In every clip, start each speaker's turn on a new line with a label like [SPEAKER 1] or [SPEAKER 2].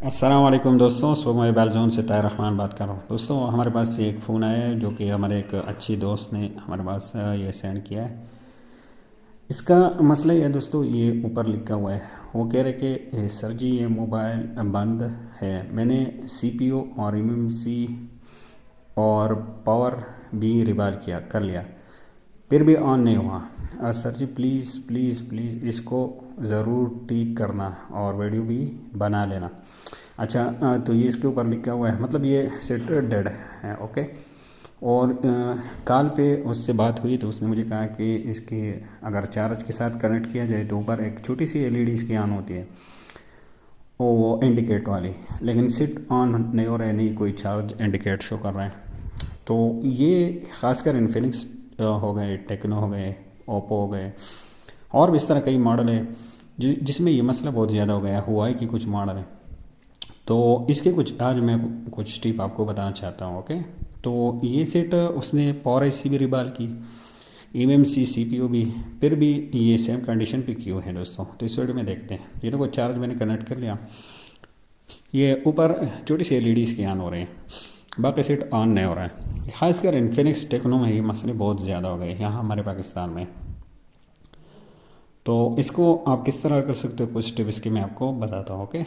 [SPEAKER 1] अस्सलाम वालेकुम दोस्तों, सुबह मोबाइल जोन से ताहिर रहमान बात कर रहा हूँ। दोस्तों हमारे पास एक फ़ोन आया है जो कि हमारे एक अच्छी दोस्त ने हमारे पास ये सेंड किया है। इसका मसला ये है दोस्तों, ये ऊपर लिखा हुआ है, वो कह रहे कि सर जी ये मोबाइल बंद है। मैंने सीपीयू और एमएमसी और पावर भी रिबाल किया कर लिया, फिर भी ऑन नहीं हुआ। Sir ji please please please इसको ज़रूर ठीक करना और वीडियो भी बना लेना। अच्छा, तो ये इसके ऊपर लिखा हुआ है, मतलब ये सेट डेड है। ओके। और कॉल पे उससे बात हुई तो उसने मुझे कहा कि इसके अगर चार्ज के साथ कनेक्ट किया जाए तो ऊपर एक छोटी सी एलईडी इसकी ऑन होती है, वो इंडिकेट वाली, लेकिन सिट ऑन नहीं हो रहा है, नहीं कोई चार्ज इंडिकेट शो कर रहा है। तो ये ख़ासकर इन्फिनिक्स हो गए, टेक्नो हो गए, ओप्पो हो गए, और भी इस तरह कई मॉडल है जिसमें ये मसला बहुत ज़्यादा हो गया। हुआ है कि कुछ मॉडल है, तो इसके कुछ आज मैं कुछ टिप आपको बताना चाहता हूँ। ओके। तो ये सेट उसने पावर आईसी भी रिबाल की, एमएमसी सीपीयू भी, फिर भी ये सेम कंडीशन पे क्यों है दोस्तों। तो इस वीडियो में देखते हैं। ये देखो चार्ज मैंने कनेक्ट कर लिया, ये ऊपर छोटी सी एलईडी इसकी ऑन हो रही है, बाकी सेट ऑन नहीं हो रहा है। खासकर इन्फिनिक्स टेक्नो में ये मसले बहुत ज़्यादा हो गए यहाँ हमारे पाकिस्तान में। तो इसको आप किस तरह कर सकते हो, कुछ टिप इसकी मैं आपको बताता हूँ। ओके।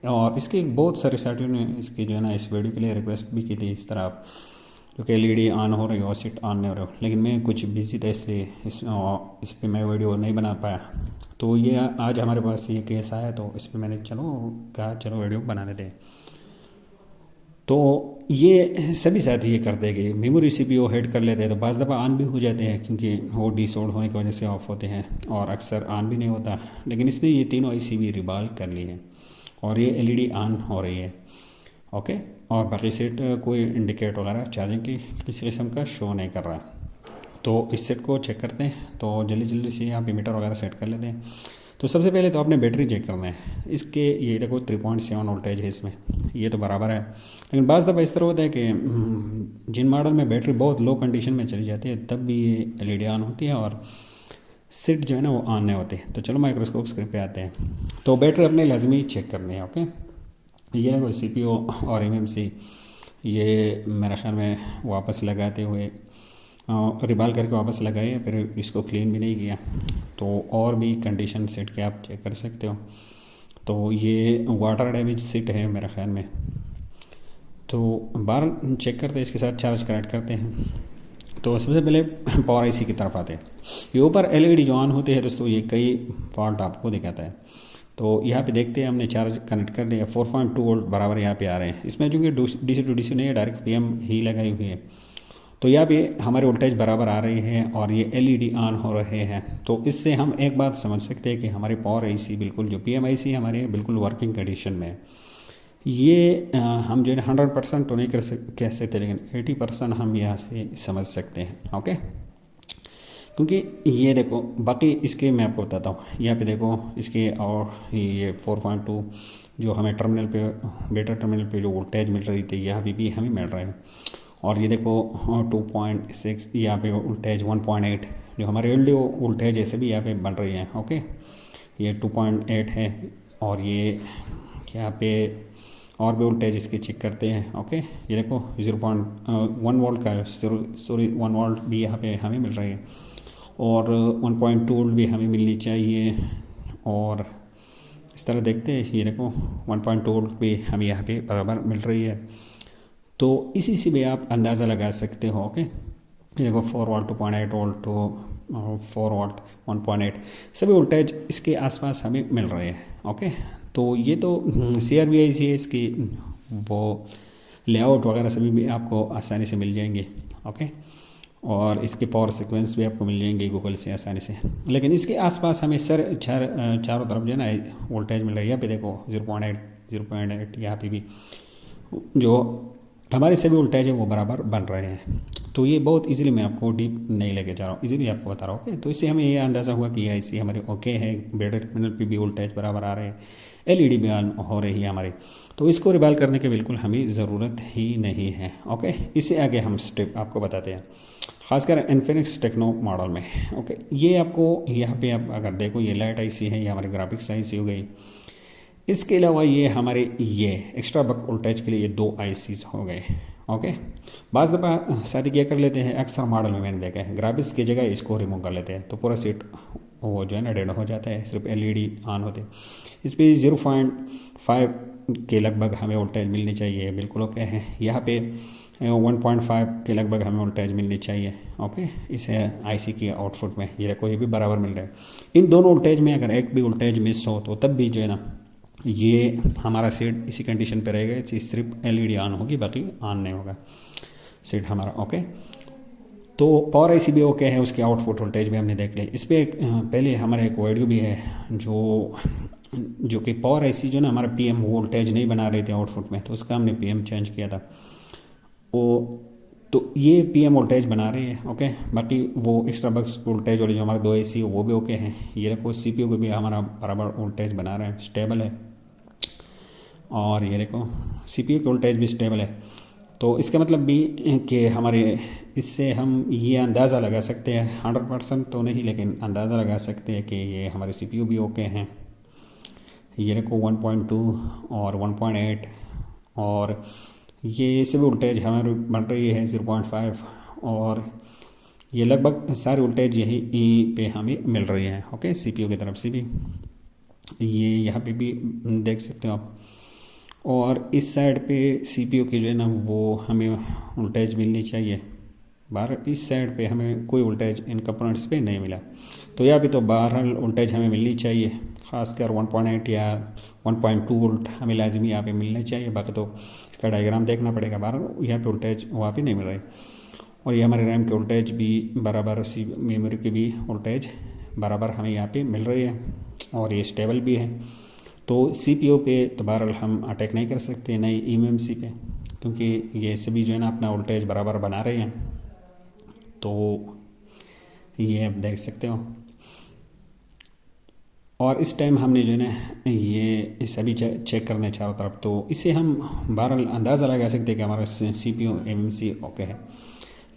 [SPEAKER 1] और इसकी बहुत सारे साथियों ने इसकी जो है ना इस वीडियो के लिए रिक्वेस्ट भी की थी, इस तरह आप जो कि एलईडी ऑन हो रही हो, सीट ऑन नहीं हो रही हो, लेकिन मैं कुछ बिजी था इसलिए इस पर मैं वीडियो नहीं बना पाया। तो ये आज हमारे पास ये केस आया, तो इस पर मैंने चलो वीडियो बनाने दें। तो ये सभी साथी ये करते हैं कि मेमोरी सीपीयू हेड कर लेते हैं, तो बाज़ दफ़ा ऑन भी हो जाते हैं क्योंकि वो डिसऑर्ड होने की वजह से ऑफ होते हैं, और अक्सर ऑन भी नहीं होता। लेकिन इसने ये तीनों आईसी भी रिबाल कर ली है और ये एलईडी ऑन हो रही है। ओके। और बाकी सेट कोई इंडिकेट वगैरह चार्जिंग की किसी किस्म का शो नहीं कर रहा। तो इस सेट को चेक करते हैं, तो जल्दी जल्दी से आप मीटर वगैरह सेट कर लेते हैं। तो सबसे पहले तो आपने बैटरी चेक करना है। इसके ये देखो 3.7 वोल्टेज है इसमें, ये तो बराबर है। लेकिन बाज़ दफ़ा इस तरह होता है कि जिन मॉडल में बैटरी बहुत लो कंडीशन में चली जाती है तब भी ये एलईडी ऑन होती है और सिट जो है ना वो ऑन नहीं होती। तो चलो माइक्रोस्कोप स्क्रीन पे आते हैं। तो बैटरी अपने लाजमी चेक करनी है। ओके। ये है वो सीपीयू और एमएमसी, ये मेरा ख्याल में वापस लगाते हुए रिबाल करके वापस लगाए, फिर इसको क्लीन भी नहीं किया। तो और भी कंडीशन सेट के आप चेक कर सकते हो। तो ये वाटर डैमेज सीट है मेरे ख्याल में। तो बाहर चेक करते हैं, इसके साथ चार्ज कनेक्ट करते हैं। तो सबसे पहले पावर आईसी की तरफ आते हैं। ये ऊपर एलईडी जो ऑन होते हैं दोस्तों, ये कई फॉल्ट आपको दिखाता है। तो यहाँ पे देखते हैं, हमने चार्ज कनेक्ट कर दिया, 4.2 वोल्ट बराबर यहाँ पे आ रहे हैं। इसमें चूँकि डीसी टू डीसी नहीं है, डायरेक्ट पीएम ही लगाई हुई है, तो यहाँ पे हमारे वोल्टेज बराबर आ रही है और ये एलईडी ऑन हो रहे हैं। तो इससे हम एक बात समझ सकते हैं कि हमारी पावर आईसी बिल्कुल, जो पीएम आईसी हमारे बिल्कुल वर्किंग कंडीशन में है। ये हम जो है 100% तो नहीं कह सकते, लेकिन 80% हम यहाँ से समझ सकते हैं। ओके। क्योंकि ये देखो, बाकी इसके मैं आपको बताता हूँ। यहाँ पे देखो इसके, और ये 4.2 जो हमें टर्मिनल पे, बेटा टर्मिनल पे जो वोल्टेज मिल रही थी यहाँ भी हमें मिल रहा है। और ये देखो 2.6 यहाँ पे वोल्टेज, 1.8 जो हमारे एलडीओ वोल्टेज ऐसे भी यहाँ पे बन रही है। ओके। ये 2.8 है, और ये यहाँ पे और भी वोल्टेज इसके चेक करते हैं। ओके। ये देखो 0.1 वोल्ट का, सॉरी 1 वोल्ट भी यहाँ पे हमें मिल रही है, और 1.2 वोल्ट भी हमें मिलनी चाहिए। और इस तरह देखते हैं, ये देखो 1.2 वोल्ट भी हमें यहाँ पे बराबर मिल रही है। तो इसी से भी आप अंदाज़ा लगा सकते हो। ओके। ये देखो 4 वोल्ट, 2.8 वोल्ट, तो 4 वोल्ट, 1.8 सभी वोल्टेज इसके आसपास हमें मिल रहे हैं। ओके। तो ये तो CRBI से इसकी वो लेआउट वगैरह सभी भी आपको आसानी से मिल जाएंगे। ओके। और इसके पावर सीक्वेंस भी आपको मिल जाएंगे गूगल से आसानी से। लेकिन इसके आसपास हमें चारों तरफ जो है ना वोल्टेज मिल रहा है। यहाँ पे देखो 0.8 यहाँ पे भी जो हमारे सभी वोल्टेज है वो बराबर बन रहे हैं। तो ये बहुत इजीली, मैं आपको डीप नहीं लेके जा रहा हूँ, इजीली आपको बता रहा हूँ। ओके। तो इससे हमें ये अंदाज़ा हुआ कि आईसी हमारे ओके है, बैटरी टर्मिनल पे भी वोल्टेज बराबर आ रहे हैं, एलईडी भी ऑन हो रही है हमारी। तो इसको रिबाल करने की बिल्कुल हमें ज़रूरत ही नहीं है। ओके। इससे आगे हम स्टेप आपको बताते हैं, खासकर इन्फिनिक्स टेक्नो मॉडल में। ओके। ये आपको यहाँ पे आप अगर देखो, ये लाइट आईसी है, ये हमारी ग्राफिक्स आईसी हो गई, इसके अलावा ये हमारे ये एक्स्ट्रा बक वोल्टेज के लिए ये 2 आईसीज हो गए। ओके, बाज़ दफ़ा शादी क्या कर लेते हैं, अक्सर मॉडल में मैंने देखा है ग्राफिक्स की जगह इसको रिमूव कर लेते हैं तो पूरा सीट वो जो है ना डेड हो जाता है, सिर्फ एलईडी ऑन होते हैं। इस पर 0.5 के लगभग हमें वोल्टेज मिलनी चाहिए, बिल्कुल ओके है। यहाँ पे 1.5 के लगभग हमें वोल्टेज मिलनी चाहिए। ओके, इसे आईसी की आउटपुट में ये देखो ये भी बराबर मिल रहा है। इन दोनों वोल्टेज में अगर एक भी वोल्टेज मिस हो तो तब भी जो है ना ये हमारा सेट इसी कंडीशन पे रहेगा, सिर्फ एलईडी ऑन होगी, बाकी ऑन नहीं होगा सेट हमारा। ओके, तो पावर आईसी भी ओके है, उसके आउटपुट वोल्टेज भी हमने देख लिया। इस पर पहले हमारा एक वीडियो भी है जो कि पावर आईसी जो ना हमारा पीएम वोल्टेज नहीं बना रहे थे आउटपुट में, तो उसका हमने पीएम चेंज किया था वो, तो ये पीएम वोल्टेज बना रहे हैं। ओके, बाकी वो एक्स्ट्रा बक्स वोल्टेज वाले जो हमारे 2 एसी वो भी ओके हैं। ये देखो सीपीयू को भी हमारा बराबर वोल्टेज बना रहे हैं, स्टेबल है। और ये देखो सीपीयू की वोल्टेज भी स्टेबल है। तो इसका मतलब भी कि हमारे इससे हम ये अंदाज़ा लगा सकते हैं, 100% तो नहीं लेकिन अंदाज़ा लगा सकते हैं कि ये हमारे सीपीयू भी ओके हैं। ये देखो 1.2 और 1.8 और ये सभी वोल्टेज हमारी बन रही है 0.5 और ये लगभग सारे वोल्टेज यही पे हमें मिल रही है। ओके, सीपीयू की तरफ से भी ये यहाँ पे भी देख सकते हो आप। और इस साइड पे सीपीयू की जो है ना वो हमें वोल्टेज मिलनी चाहिए, बाहर इस साइड पे हमें कोई वोल्टेज इन कंपोनेंट्स पे नहीं मिला, तो यहाँ पे तो बहरहाल वोल्टेज हमें मिलनी चाहिए, ख़ासकर 1.8 या 1.2 वोल्ट हमें लाजमी यहाँ पे मिलना चाहिए। बाकी तो इसका डायग्राम देखना पड़ेगा, बहरहाल यहाँ पे वोल्टेज वहाँ पे नहीं मिल रही। और ये हमारे रैम के वोल्टेज भी बराबर, मेमोरी की भी वोल्टेज बराबर हमें यहाँ पे मिल रही है और ये स्टेबल भी है। तो सीपीयू पे तो बहरहाल हम अटैक नहीं कर सकते, नहीं ईएमएमसी पे, क्योंकि ये सभी जो है ना अपना वोल्टेज बराबर बना रहे हैं। तो ये आप देख सकते हो। और इस टाइम हमने जो है ना ये सभी चेक करने चारों तरफ, तो इससे हम बहरहाल अंदाज़ा लगा सकते हैं कि हमारा सीपीयू एमएमसी ओके है।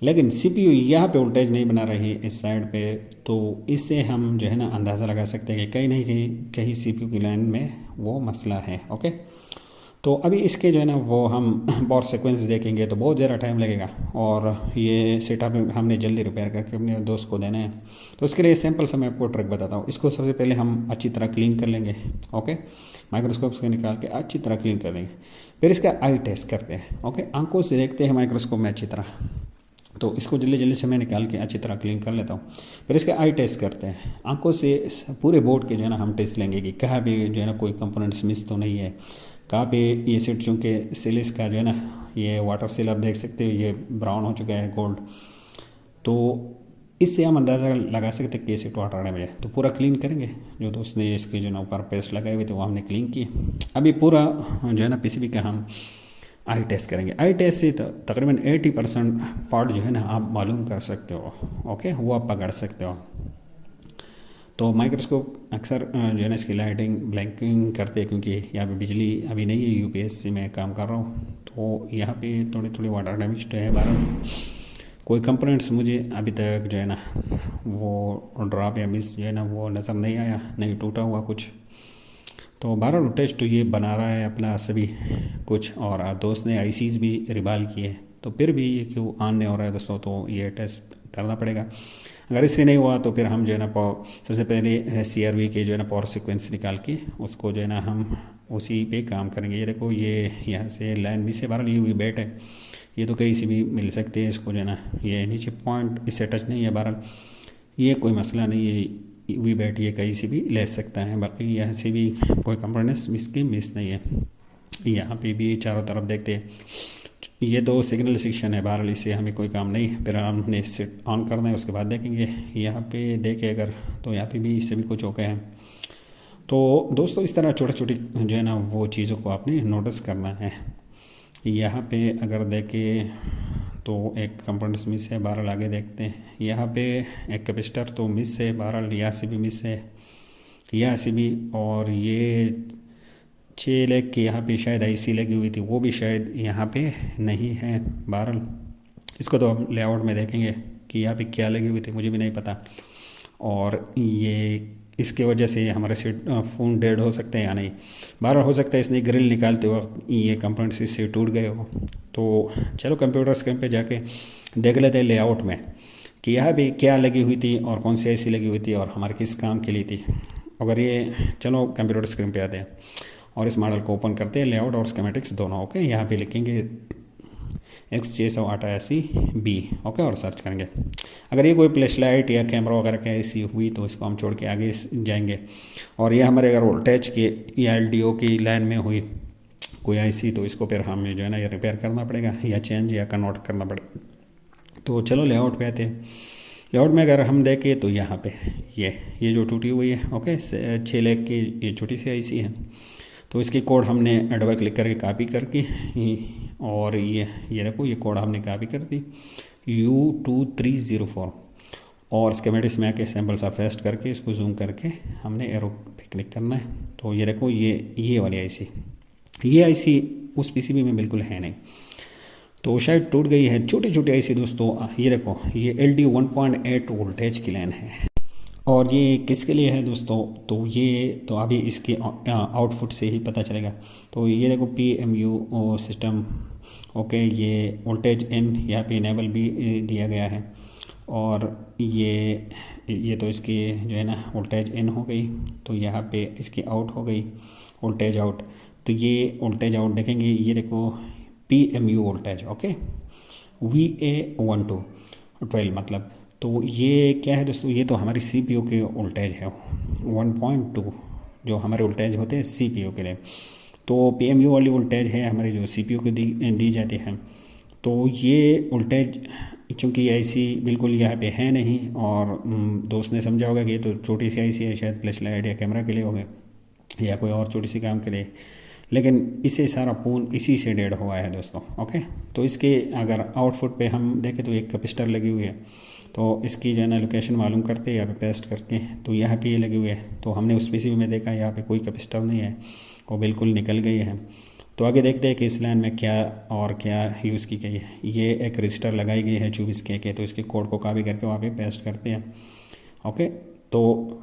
[SPEAKER 1] लेकिन सीपीयू यहाँ पे वोल्टेज नहीं बना रही इस साइड पे, तो इससे हम जो है ना अंदाज़ा लगा सकते हैं कि कहीं नहीं कहीं सीपीयू की लाइन में वो मसला है। ओके, तो अभी इसके जो है ना वो हम पावर सीक्वेंस देखेंगे तो बहुत ज़्यादा टाइम लगेगा और ये सेटअप हमने जल्दी रिपेयर करके अपने दोस्त को देना है। तो उसके लिए सैम्पल से मैं आपको ट्रिक बताता हूँ। इसको सबसे पहले हम अच्छी तरह क्लीन कर लेंगे। ओके, माइक्रोस्कोप से निकाल के अच्छी तरह क्लीन कर लेंगे। फिर इसका आई टेस्ट करते हैं। ओके, आंखों से देखते हैं माइक्रोस्कोप में अच्छी तरह, तो इसको जल्दी से मैं निकाल के अच्छी तरह क्लीन कर लेता हूँ। फिर इसका आई टेस्ट करते हैं, आंखों से पूरे बोर्ड के जो है ना हम टेस्ट लेंगे कि कहाँ भी जो है ना कोई कंपोनेंट्स मिस तो नहीं है, कहाँ पे ये सेट, चूँकि सिलिस का जो है ना ये वाटर सील आप देख सकते हो ये ब्राउन हो चुका है गोल्ड, तो इससे हम अंदाज़ा लगा सकते हैं कि ये सेट वाटर डैमेज है। तो पूरा क्लीन करेंगे, जो दोस्त ने इसके जो ना ऊपर पेस्ट लगाए हुए थे वो हमने क्लीन किए। अभी पूरा जो है ना पीसीबी का हम आई टेस्ट करेंगे। आई टेस्ट से तो तकरीबन 80% पार्ट जो है ना आप मालूम कर सकते हो। ओके, वो आप पकड़ सकते हो। तो माइक्रोस्कोप अक्सर जो है ना इसकी लाइटिंग ब्लैंकिंग करते हैं, क्योंकि यहाँ पे बिजली अभी नहीं है, यूपीएस से मैं काम कर रहा हूँ, तो यहाँ पे थोड़ी वाटर डैमेज है। बारह कोई कंपोनेंट्स मुझे अभी तक जो है ना वो ड्रॉप या मिस जो है ना वो नज़र नहीं आया, नहीं टूटा हुआ कुछ। तो 12 टेस्ट तो ये बना रहा है अपना सभी कुछ, और दोस्त ने आईसीज भी रिबाल किए, तो फिर भी ये क्यों ऑन नहीं हो रहा है दोस्तों, तो ये टेस्ट करना पड़ेगा। अगर इससे नहीं हुआ तो फिर हम जो है ना सबसे पहले सीआरवी के जो है ना पावर सीक्वेंस निकाल के उसको जो है ना हम उसी पे काम करेंगे। ये देखो ये यहाँ से लाइन भी से बाहर ली हुई बैट है, ये तो कहीं से भी मिल सकते हैं। इसको जो है ना ये नीचे पॉइंट इससे टच नहीं है, बहरहाल ये कोई मसला नहीं है, वी बैट ये कहीं से भी ले सकता है। बाकी यहाँ से भी कोई कंपोनेंट्स मिस नहीं है। यहाँ पे भी चारों तरफ देखते हैं, ये तो सिग्नल सेक्शन है, बहरहाल इससे हमें कोई काम नहीं। फिर हमने इससे ऑन करना है, उसके बाद देखेंगे। यहाँ पे देखें अगर तो यहाँ पे भी इससे भी कुछ ओके है। तो दोस्तों इस तरह छोटी छोटी जो है ना वो चीज़ों को आपने नोटिस करना है। यहाँ पे अगर देखें तो एक कंपोनेंट्स मिस है, बहरहाल आगे देखते हैं। यहाँ पे एक कैपेसिटर तो मिस है, बहरहाल यहाँ से भी मिस है, यहाँ से भी, और ये 6 लेग की यहाँ पे शायद आईसी लगी हुई थी, वो भी शायद यहाँ पे नहीं है। बहरहाल इसको तो हम लेआउट में देखेंगे कि यहाँ पे क्या लगी हुई थी, मुझे भी नहीं पता। और ये इसकी वजह से हमारे फ़ोन डेड हो सकते हैं या नहीं। बार हो सकता है इसने ग्रिल निकालते वक्त ये कंपोनेंट्स इससे टूट गए हो। तो चलो कंप्यूटर स्क्रीन पे जाके देख लेते हैं लेआउट में कि यहाँ भी क्या लगी हुई थी और कौन सी ऐसी लगी हुई थी और हमारे किस काम के लिए थी। अगर ये चलो कंप्यूटर स्क्रीन पे आते हैं और इस मॉडल को ओपन करते हैं, लेआउट और स्कीमेटिक्स दोनों। ओके, यहाँ पे लिखेंगे X688B, ओके, और सर्च करेंगे। अगर ये कोई फ्लैश लाइट या कैमरा वगैरह का ऐसी हुई तो इसको हम छोड़ के आगे जाएंगे। और ये हमारे अगर वोल्टेज के या LDO की लाइन में हुई कोई ऐसी तो इसको फिर हमें जो है ना ये रिपेयर करना पड़ेगा या चेंज या कन्वर्ट करना पड़ेगा। तो चलो लेआउट पे आते हैं। लेआउट में अगर हम देखें तो यहाँ पे ये जो टूटी हुई है, ओके, 6 लाख की ये छोटी सी IC है। तो इसकी कोड हमने डबल क्लिक करके कॉपी करके और ये देखो ये कोड हमने कॉपी कर दी U2304 और स्कीमेटिक्स में आके सैम्पल्स ऑफ पेस्ट करके इसको जूम करके हमने एरो पे क्लिक करना है। तो ये देखो ये वाली IC, ये IC उस PCB में बिल्कुल है नहीं, तो शायद टूट गई है। छोटी छोटी IC दोस्तों, ये देखो ये LDO 1.8 वोल्टेज की लाइन है। और ये किसके लिए है दोस्तों, तो ये तो अभी इसके आउटपुट से ही पता चलेगा। तो ये देखो PMU सिस्टम, ओके, ये वोल्टेज N यहाँ पे इनेबल भी दिया गया है। और ये तो इसकी जो है ना वोल्टेज N हो गई, तो यहाँ पे इसकी आउट हो गई वोल्टेज आउट। तो ये वोल्टेज आउट देखेंगे, ये देखो PMU वोल्टेज, ओके, VA12 मतलब। तो ये क्या है दोस्तों, ये तो हमारी CPU के वोल्टेज है 1.2 जो हमारे वोल्टेज होते हैं CPU के लिए। तो PMU वाली वोल्टेज है हमारी जो CPU को दी जाती है। तो ये वोल्टेज चूँकि IC बिल्कुल यहाँ पे है नहीं, और दोस्त ने समझा होगा कि ये तो छोटी सी IC है, शायद फ्लैश लाइट या कैमरा के लिए होगा या कोई और छोटी सी काम के लिए, लेकिन इसे सारा फ़ोन इसी से डेड हुआ है दोस्तों। ओके, तो इसके अगर आउटपुट पे हम देखें तो एक कैपेसिटर लगी हुई है। तो इसकी जो है ना लोकेशन मालूम करते यहाँ पे पेस्ट करके, तो यहाँ पे ये लगी हुई है। तो हमने उस PCB में देखा यहाँ पे कोई कैपेसिटर नहीं है, वो बिल्कुल निकल गई है। तो आगे देखते हैं कि इस लाइन में क्या और क्या यूज़ की गई है। ये एक रजिस्टर लगाई गई है 24K के, तो इसके कोड को कॉपी करके वहाँ पे पेस्ट करते हैं। ओके, तो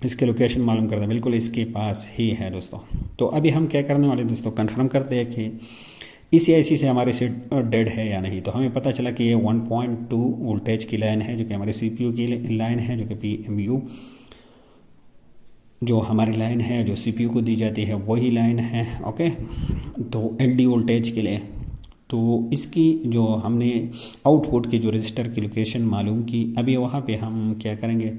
[SPEAKER 1] इसके लोकेशन मालूम करते हैं, बिल्कुल इसके पास ही है दोस्तों। तो अभी हम क्या करने वाले दोस्तों, कंफर्म करते हैं कि इसी IC से हमारी सीट डेड है या नहीं। तो हमें पता चला कि ये 1.2 वोल्टेज की लाइन है जो कि हमारी CPU की लाइन है, जो कि PMU जो हमारी लाइन है जो CPU को दी जाती है वही लाइन है। ओके, तो LD वोल्टेज के लिए तो इसकी जो हमने आउटपुट की जो रजिस्टर की लोकेशन मालूम की, अभी वहाँ पे हम क्या करेंगे,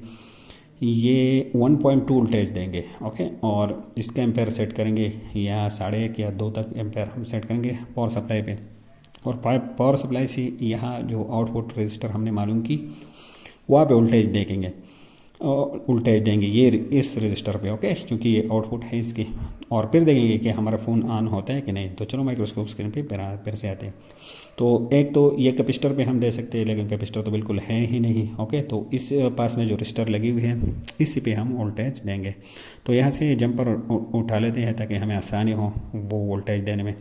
[SPEAKER 1] ये 1.2 वोल्टेज देंगे। ओके, और इसका एम्पेयर सेट करेंगे या 1.5 या 2 तक एम्पेयर हम सेट करेंगे पावर सप्लाई पे। और पावर सप्लाई से यहाँ जो आउटपुट रजिस्टर हमने मालूम की वहाँ पे वोल्टेज देंगे ये इस रजिस्टर पे। ओके, क्योंकि ये आउटपुट है इसकी। और फिर देखेंगे कि हमारा फ़ोन ऑन होता है कि नहीं। तो चलो माइक्रोस्कोप स्क्रीन पे फिर से आते हैं। तो एक तो ये कैपेसिटर पे हम दे सकते हैं, लेकिन कैपेसिटर तो बिल्कुल है ही नहीं। ओके, तो इस पास में जो रजिस्टर लगी हुई है इसी पे हम वोल्टेज देंगे। तो यहाँ से जंपर उठा लेते हैं ताकि हमें आसानी हो वो वोल्टेज देने में।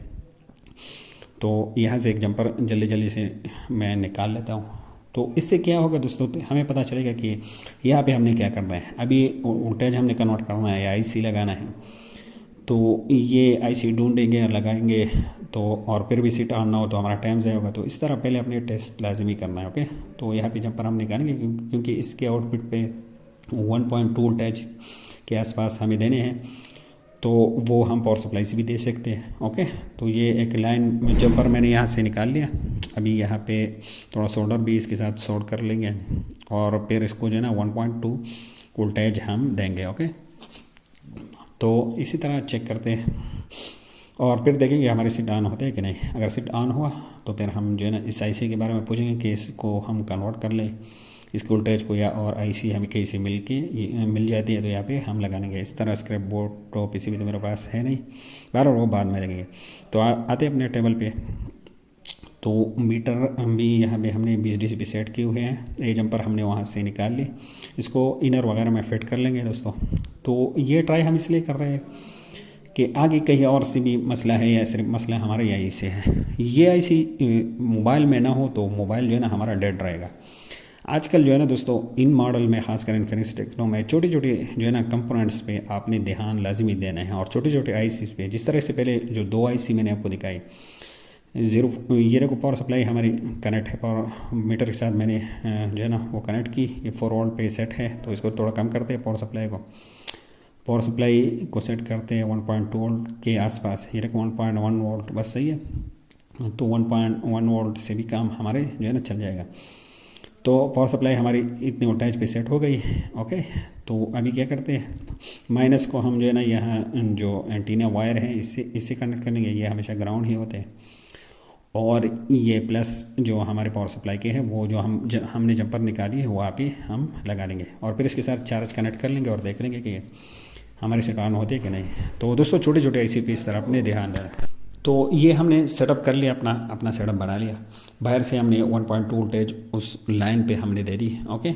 [SPEAKER 1] तो यहाँ से एक जंपर जल्दी से मैं निकाल लेता हूँ। तो इससे क्या होगा दोस्तों, तो हमें पता चलेगा कि यहाँ पे हमने क्या करना है। अभी वोल्टेज हमने कन्वर्ट करना है या IC लगाना है। तो ये IC ढूंढेंगे और लगाएंगे, तो और फिर भी सीट ऑन ना हो तो हमारा टाइम ज़ाया होगा। तो इस तरह पहले अपने टेस्ट लाजमी करना है। ओके, तो यहाँ पे जंपर हम निकालेंगे क्योंकि इसके आउटपुट पे 1.2 वोल्टेज के आसपास हमें देने हैं। तो वो हम पावर सप्लाई से भी दे सकते हैं। ओके, तो ये एक लाइन जंपर मैंने यहाँ से निकाल लिया। अभी यहाँ पे थोड़ा सोल्डर भी इसके साथ सोल्ड कर लेंगे और फिर इसको जो है ना 1.2 वोल्टेज हम देंगे। ओके, तो इसी तरह चेक करते हैं और फिर देखेंगे हमारे सीट ऑन होते हैं कि नहीं। अगर सीट ऑन हुआ तो फिर हम जो है ना इस IC के बारे में पूछेंगे कि इसको हम कन्वर्ट कर लें इस वोल्टेज को, या और IC हमें कहीं से मिल जाती है तो यहाँ पे हम लगाएंगे। इस तरह स्क्रैप बोर्ड तो PCB तो मेरे पास है नहीं, बार वो बाद में देंगे। तो आते अपने टेबल पे। तो मीटर भी यहाँ पे हमने 20 DC पे सेट किए हुए हैं। ये जंपर हमने वहाँ से निकाल ली, इसको इनर वगैरह में फिट कर लेंगे दोस्तों। तो ये ट्राई हम इसलिए कर रहे हैं कि आगे कहीं और से भी मसला है या सिर्फ मसला हमारे IC से है। ये IC मोबाइल में ना हो तो मोबाइल जो है ना हमारा डेड रहेगा। आजकल जो है ना दोस्तों, इन मॉडल में खासकर इन्फिनिक्स टेक्नो में छोटी छोटी जो है ना कंपोनेंट्स पे आपने ध्यान लाजमी देना है, और छोटे छोटे आईसीस पे, जिस तरह से पहले जो 2 आईसी मैंने आपको दिखाई, ये देखो पावर सप्लाई हमारी कनेक्ट है, पावर मीटर के साथ मैंने जो है ना वो कनेक्ट की, ये 4 वोल्ट पे सेट है, तो इसको थोड़ा कम करते हैं, पावर सप्लाई को सेट करते हैं 1.2 वोल्ट के आसपास, ये देखो 1.1 वोल्ट बस सही है, तो 1.1 वोल्ट से भी काम हमारे जो है ना चल जाएगा। तो पावर सप्लाई हमारी इतनी वोल्टेज पे सेट हो गई। ओके, तो अभी क्या करते हैं, माइनस को हम जो है ना यहाँ जो एंटीना वायर है इससे कनेक्ट करेंगे, ये हमेशा ग्राउंड ही होते हैं, और ये प्लस जो हमारे पावर सप्लाई के हैं वो जो हमने जंपर निकाली है वहाँ पे हम लगा लेंगे, और फिर इसके साथ चार्ज कनेक्ट कर लेंगे और देख लेंगे कि हमारे सेट ऑन होते हैं कि नहीं। तो दोस्तों छोटे छोटे आईसी पे इस तरह अपने ध्यान देना। तो ये हमने सेटअप कर लिया, अपना सेटअप बना लिया, बाहर से हमने 1.2 वोल्टेज उस लाइन पे हमने दे दी। ओके,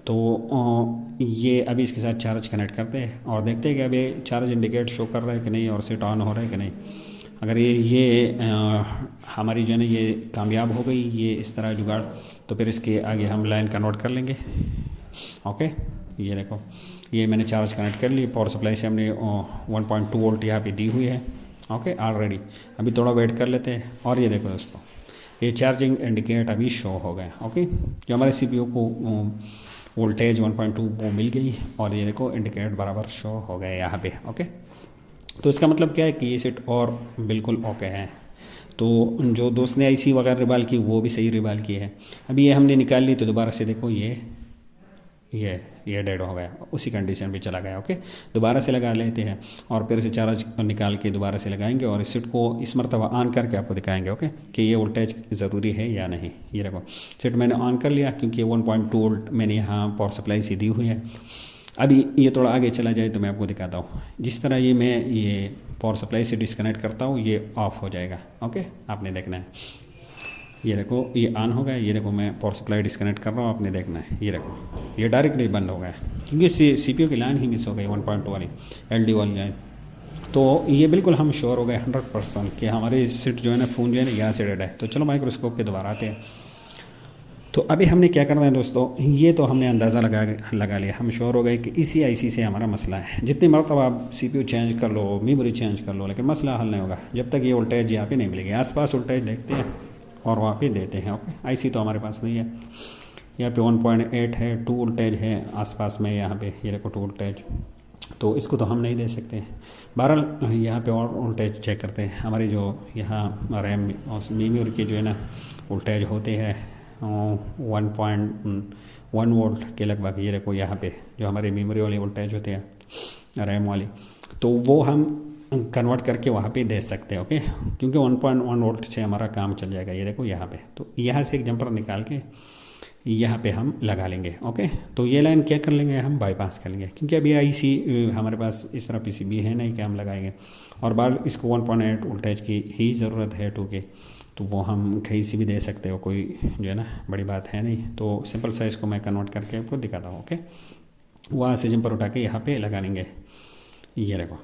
[SPEAKER 1] तो ये अभी इसके साथ चार्ज कनेक्ट करते हैं और देखते हैं कि अभी चार्ज इंडिकेट शो कर रहा है कि नहीं और सेट ऑन हो रहा है कि नहीं। अगर ये हमारी जो है ना ये कामयाब हो गई, ये इस तरह जुगाड़, तो फिर इसके आगे हम लाइन कन्वर्ट कर लेंगे। ओके, ये देखो ये मैंने चार्ज कनेक्ट कर ली, पावर सप्लाई से हमने 1.2 वोल्ट यहाँ पे दी हुई है। ओके, ऑलरेडी अभी थोड़ा वेट कर लेते हैं, और ये देखो दोस्तों ये चार्जिंग इंडिकेट अभी शो हो गया। ओके, जो हमारे सीपीयू को वोल्टेज 1.2 वो मिल गई, और ये देखो इंडिकेट बराबर शो हो गए यहाँ पे। ओके, तो इसका मतलब क्या है कि ये सेट और बिल्कुल ओके है। तो जो दोस्त ने आईसी वगैरह रिवाल की वो भी सही रिवाल की है। अभी ये हमने निकाल ली, तो दोबारा से देखो ये डेड हो गया, उसी कंडीशन पे चला गया। ओके, दोबारा से लगा लेते हैं और फिर से चार्ज निकाल के दोबारा से लगाएंगे, और इस सेट को इस मरतबा ऑन करके आपको दिखाएंगे। ओके, कि ये वोल्टेज ज़रूरी है या नहीं। ये देखो सेट मैंने ऑन कर लिया, क्योंकि 1.2 वोल्ट मैंने यहाँ पावर सप्लाई से दी हुई है। अभी ये थोड़ा आगे चला जाए तो मैं आपको दिखाता हूँ, जिस तरह मैं ये पावर सप्लाई से डिस्कनेक्ट करता हूँ ये ऑफ हो जाएगा। ओके, आपने देखना है, ये देखो ये ऑन हो गया, ये देखो मैं पावर सप्लाई डिस्कनेक्ट कर रहा हूँ, आपने देखना है, ये देखो ये डायरेक्टली बंद हो गया, क्योंकि सीपीयू की लाइन ही मिस हो गई 1.2 वाली एलडी वाली लाइन। तो ये बिल्कुल हम श्योर हो गए 100% कि हमारे सेट जो है ना फ़ोन जो है ना यहाँ से डेड है। तो चलो माइक्रोस्कोप पे दोबारा आते हैं। तो अभी हमने क्या करना है दोस्तों, ये तो हमने अंदाज़ा लगा लिया, हम श्योर हो गए कि इसी आईसी से हमारा मसला है। जितनी मरतबा आप सीपीयू चेंज कर लो, मेमोरी चेंज कर लो, लेकिन मसला हल नहीं होगा जब तक ये वोल्टेज यहाँ पे नहीं मिलेगी। आसपास वोल्टेज देखते हैं और वहाँ पे देते हैं। ओके, आईसी तो हमारे पास नहीं है, यहाँ पे 1.8 है, 2 वोल्टेज है आसपास में, यहाँ पे ये देखो 2 वोल्टेज, तो इसको तो हम नहीं दे सकते। बहरहाल यहाँ पे और वोल्टेज चेक करते हैं, हमारी जो यहाँ रैम और मेमोरी के जो है ना वोल्टेज होते हैं 1.1 वोल्ट के लगभग। ये देखो यहाँ पे जो हमारे मेमोरी वाले वोल्टेज होते हैं रैम वाली, तो वो हम कन्वर्ट करके वहाँ पे दे सकते हैं। ओके, क्योंकि 1.1 वोल्ट से हमारा काम चल जाएगा। ये देखो यहाँ पे, तो यहाँ से एक जंपर निकाल के यहाँ पे हम लगा लेंगे। ओके, तो ये लाइन क्या कर लेंगे, हम बाईपास कर लेंगे, क्योंकि अभी आईसी हमारे पास इस तरह पीसीबी है नहीं कि हम लगाएंगे, और बार इसको 1.8 वोल्टेज की ही ज़रूरत है 2 के, तो वो हम कहीं से भी दे सकते हो, कोई जो है ना बड़ी बात है नहीं। तो सिंपल साइज़ को मैं कन्वर्ट करके आपको दिखाता हूँ। ओके, वहाँ से जंपर उठा के यहाँ पे लगा लेंगे, ये देखो,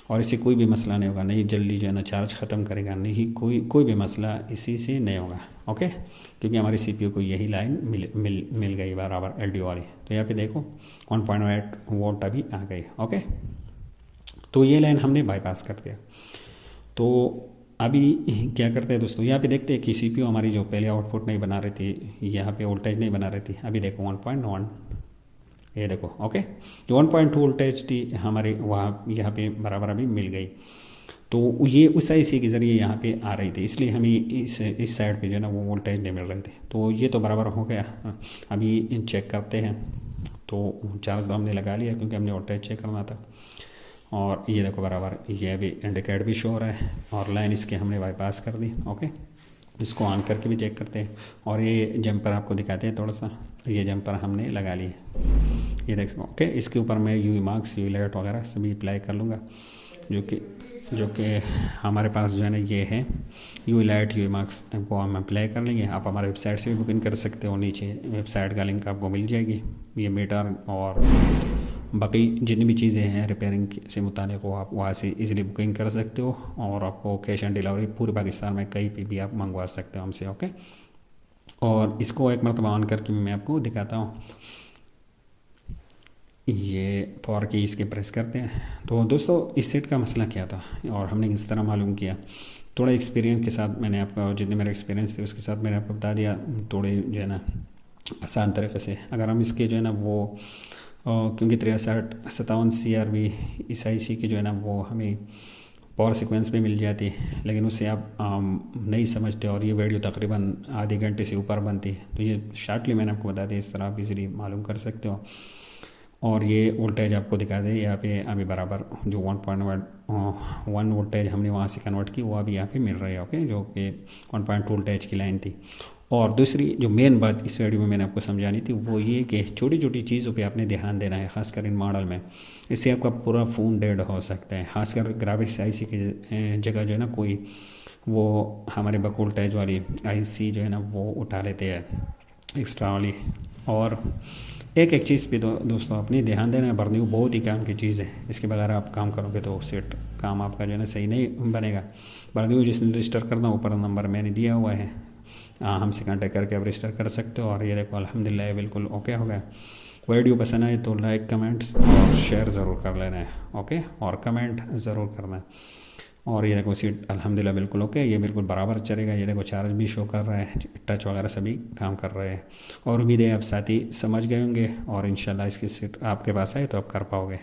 [SPEAKER 1] और इससे कोई भी मसला नहीं होगा, नहीं जल्दी जो है ना चार्ज ख़त्म करेगा, नहीं कोई भी मसला इसी से नहीं होगा। ओके, क्योंकि हमारी सीपीयू को यही लाइन मिल गई बराबर एलडीओ वाली। तो यहाँ पे देखो 1.8 वोल्ट अभी आ गई। ओके, तो ये लाइन हमने बाईपास कर दिया। तो अभी क्या करते हैं दोस्तों, यहाँ पे देखते हैं कि सीपीयू हमारी जो पहले आउटपुट नहीं बना रही थी, यहाँ पे वोल्टेज नहीं बना रही थी, अभी देखो 1.1, ये देखो। ओके, जो 1.2 वोल्टेज थी हमारे वहाँ यहाँ पे बराबर अभी मिल गई। तो ये उस आईसी के ज़रिए यहाँ पे आ रही थी, इसलिए हमें इस साइड पे जो है ना वो वोल्टेज नहीं मिल रहे थे। तो ये तो बराबर हो गया। अभी चेक करते हैं, तो चार्ज तो हमने लगा लिया क्योंकि हमने वोल्टेज चेक करना था, और ये देखो बराबर ये अभी इंडिकेट भी शो हो रहा है, और लाइन इसके हमने बाईपास कर दी। ओके, इसको ऑन करके भी चेक करते हैं, और ये जंपर आपको दिखाते हैं थोड़ा सा, ये जंपर हमने लगा लिए, ये देखो। ओके, इसके ऊपर मैं यूवी मार्क्स यूवी लाइट वगैरह सभी अप्लाई कर लूँगा, जो कि हमारे पास जो है ना ये है यूवी लाइट यूवी मार्क्स को हम अप्लाई कर लेंगे। आप हमारे वेबसाइट से भी बुकिंग कर सकते हो, नीचे वेबसाइट का लिंक आपको मिल जाएगी। ये मीटर और बाकी जितनी भी चीज़ें हैं रिपेयरिंग से मुतालिक वो आप वहाँ से इजीली बुकिंग कर सकते हो, और आपको कैश ऑन डिलीवरी पूरे पाकिस्तान में कहीं पे भी आप मंगवा सकते हो हमसे। ओके, और इसको एक मरतबा ऑन करके मैं आपको दिखाता हूँ। ये पावर की इसके प्रेस करते हैं। तो दोस्तों इस सेट का मसला क्या था और हमने किस तरह मालूम किया, थोड़ा एक्सपीरियंस के साथ मैंने आपका, जितने मेरा एक्सपीरियंस थे उसके साथ मैंने आपको बता दिया, थोड़े जो है ना आसान तरीके से। अगर हम इसके जो है ना वो क्योंकि 6357 CRV इस IC की जो है ना वो हमें पावर सीक्वेंस पे मिल जाती है, लेकिन उससे आप नहीं समझते और ये वीडियो तकरीबन आधे घंटे से ऊपर बनती है। तो ये शार्टली मैंने आपको बता दिया, इस तरह आप इजीली मालूम कर सकते हो। और ये वोल्टेज आपको दिखा दे यहाँ पे अभी बराबर जो 1.1 वोल्टेज हमने वहाँ से कन्वर्ट की वो अभी यहाँ पे मिल रही है, ओके, जो कि 1.2 वोल्टेज की लाइन थी। और दूसरी जो मेन बात इस वीडियो में मैंने आपको समझानी थी वो ये कि छोटी छोटी चीज़ों पे आपने ध्यान देना है, खासकर इन मॉडल में। इससे आपका पूरा फ़ोन डेड हो सकता है, खासकर ग्राफिक्स IC की जगह जो है ना कोई वो हमारे बक वोल्टेज वाली IC जो है ना वो उठा लेते हैं एक्स्ट्रा वाली। और एक एक चीज़ पे तो दोस्तों अपनी ध्यान देना है, बर्निंग बहुत ही काम की चीज़ है, इसके बगैर आप काम करोगे तो सेट काम आपका जो है ना सही नहीं बनेगा। बर्निंग जिसने रजिस्टर करना ऊपर नंबर मैंने दिया हुआ है, हमसे कांटेक्ट करके आप रजिस्टर कर सकते हो। और ये देखो अल्हम्दुलिल्लाह बिल्कुल ओके हो गया। वीडियो पसंद आए तो लाइक कमेंट्स और शेयर ज़रूर कर लेना है, ओके, और कमेंट ज़रूर करना है। और ये देखो सीट अल्हम्दुलिल्लाह बिल्कुल ओके, ये बिल्कुल बराबर चलेगा। ये देखो चार्ज भी शो कर रहा है, टच वगैरह सभी काम कर रहे हैं। और उम्मीद है आप साथ ही समझ गए होंगे और इंशाल्लाह इसकी सीट आपके पास आए तो आप कर पाओगे।